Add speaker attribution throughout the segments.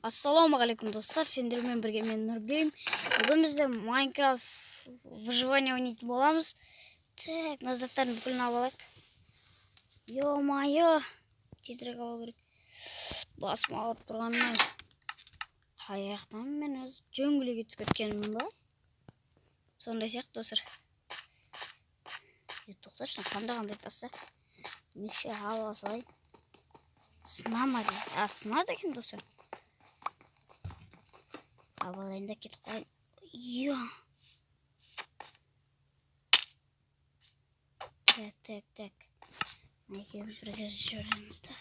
Speaker 1: Ассалаумағалейкум достар, сендермен бірге мен Нұрбейім. Бүгін біздер Майнкрафт выживание ойнайтын боламыз. Так, назаттарын бүкілін алып алайық. Йо-майо, тезірек алу керек. Басым ауырып тұрғаннан қай аяқтан мен өз жөңгілеге түсіп кеткенмін ба? Сондай сияқты достар. Тоқташы, қандай тастар. Неше ала салай. Сынамады. Сынады екен достар. Абалайында кетіп қойын. Йо. Так. Екеуі жүреміз да.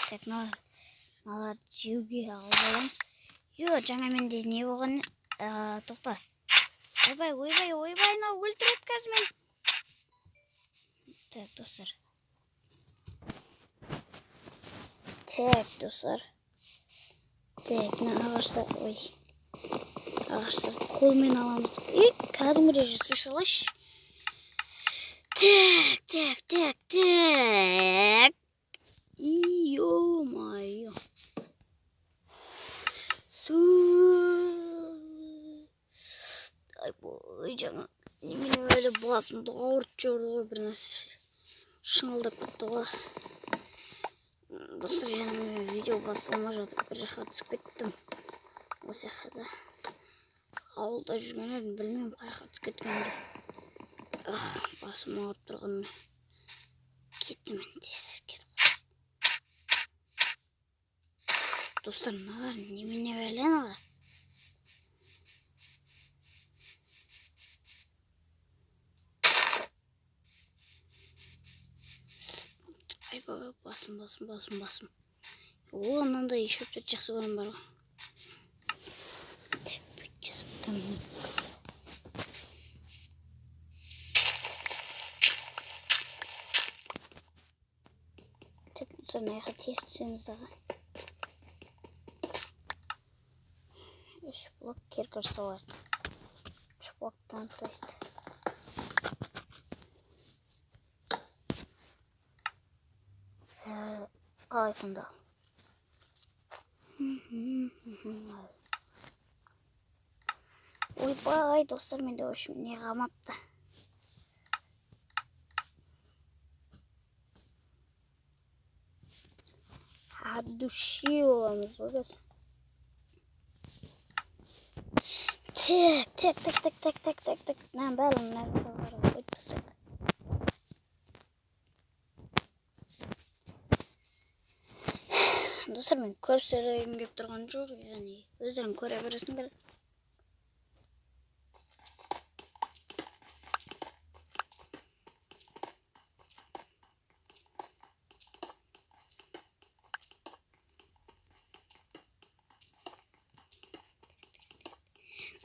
Speaker 1: Так, налар жеуге алып аламыз. Йо, жаңа менде не болған? Тоқта. Ойбай, мынау өлтіреді қазір мен. Так, достар. Так, ағаштар, ағаштар қолмен аламыз. Кәдімгідей жүрсе шалаш. Так. Йо-майо. Ай, жаңа немене өлі басымды ауырып жүрді ғой, бір нәрсе шыңылдап кетті ғой. Достар, енді видео басталмай жатып бір жаққа түсіп кеттім. Осы жаққа ауылда жүрген едім, білмеймін қай жаққа түсіп кеткенімді. Басым ауырып тұрғанмен кеттім мен тезірек кетіп қалдым. Достар, мыналар немене бәлен аға? Басым. Ол анандай шөптерді жақсы көрем бар ғой. Так, бүтчіз көмін. Так, соны аяқа тез түсеміз дағы. 3 блок керкір салайық. 3 блоктан, то есть. Қалай сонда? Ойбай, достар, менде өшім не қамапты. Адуши оламыз өз. Так. Нәм бәлім. Өйтпісік. Достар, мен көп сөйлегім кеп тұрған жоқ, яғни өздерін көре бересіңдер.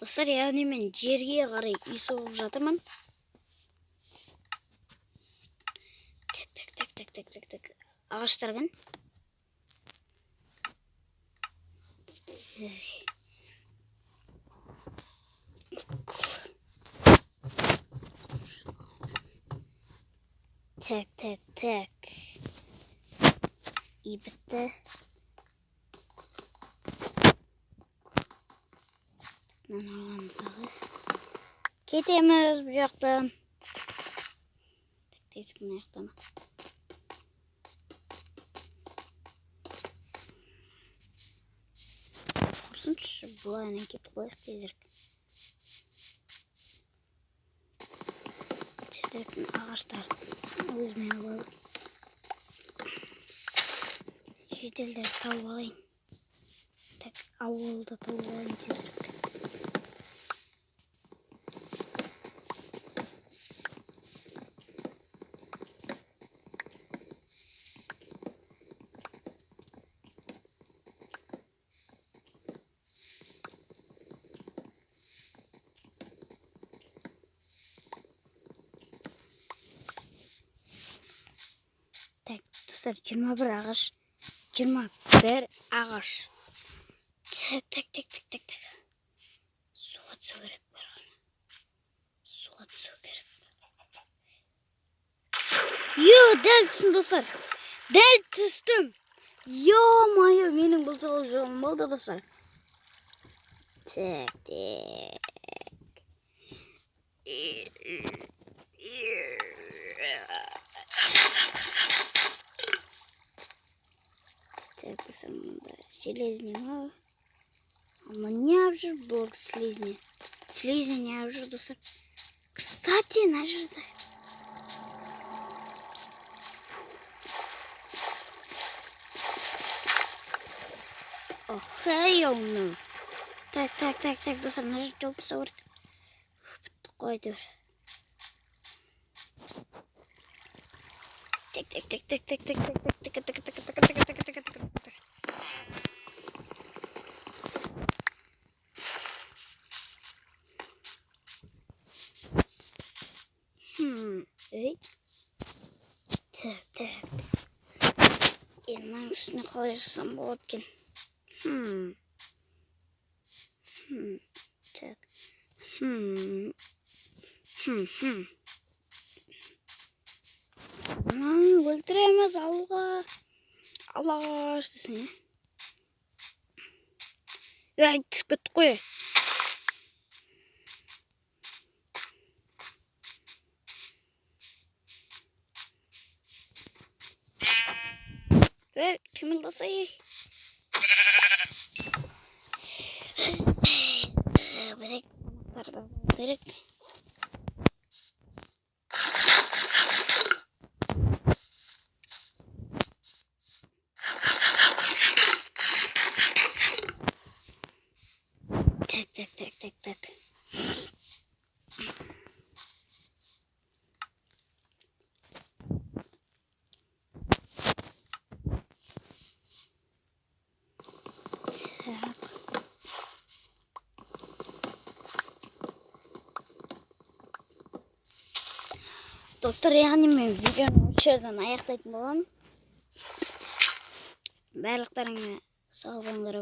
Speaker 1: Достар, яғни мен жерге қарай үй соғып жатырмын. Так. Ағаштарған. Так. И бітті. Мынаны аламыздағы. Кетеміз бұл жақтан. Так, тесіктің аяқтан. Құрсыншы, бұлайынан кетіп қойық тезірек. Тезіректің ағаштарды өзіме алып. Жеделдер тауып алайын. Так, ауылда тауып алайын тезірек. Так, достар, 21 ағаш. 21 ағаш. Так. Суға түсу керек бар ғана. Суға дәл түстім достар. Дәл түстім. Ё-моё, менің бұл жолым болды достар. Так. Так, самында железный мау. Ama ne yapacağız bu слизни? Слизни не yapacağız dostlar. Кстати, nerede? Охай onu. Так достар, nerede çok soğuk. Koydur. Так. Ey. Так. Yandan üstüne koyarsam bu otken. Так. Өлтіреміз алға іштесін, Ай, түсіп кетті қой. Кімілдасай. Берек. Так. Dostlar, яғни мен видеоны осы жерден аяқтайтын боламын. Барлықтарыңа сау болыңдар.